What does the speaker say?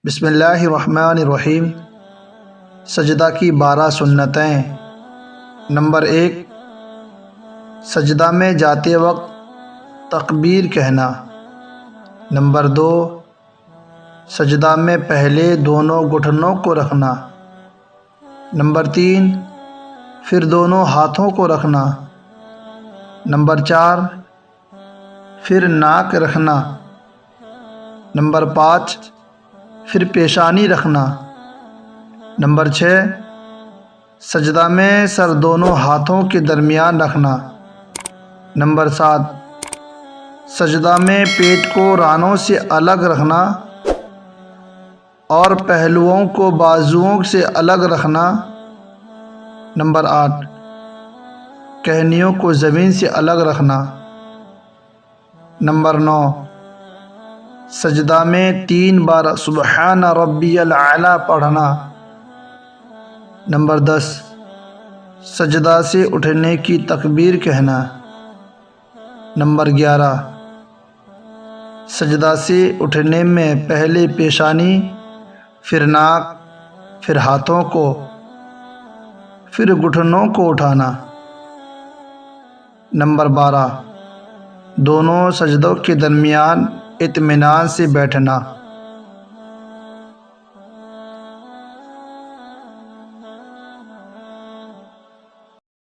بسم اللہ الرحمن الرحیم۔ سجدہ کی 12 سنتیں۔ نمبر 1، سجدہ میں جاتے وقت تکبیر کہنا۔ نمبر 2، سجدہ میں پہلے دونوں گھٹنوں کو رکھنا۔ نمبر 3، پھر دونوں ہاتھوں کو رکھنا۔ نمبر 4، پھر ناک رکھنا۔ نمبر 5، پھر پیشانی رکھنا۔ نمبر 6، سجدہ میں سر دونوں ہاتھوں کے درمیان رکھنا۔ نمبر 7، سجدہ میں پیٹ کو رانوں سے الگ رکھنا اور پہلوؤں کو بازوؤں سے الگ رکھنا۔ نمبر 8، کہنیوں کو زمین سے الگ رکھنا۔ نمبر 9، سجدہ میں 3 بار سبحان ربی الاعلیٰ پڑھنا۔ نمبر 10، سجدہ سے اٹھنے کی تکبیر کہنا۔ نمبر 11، سجدہ سے اٹھنے میں پہلے پیشانی، پھر ناک، پھر ہاتھوں کو، پھر گھٹنوں کو اٹھانا۔ نمبر 12، دونوں سجدوں کے درمیان اطمینان سے بیٹھنا۔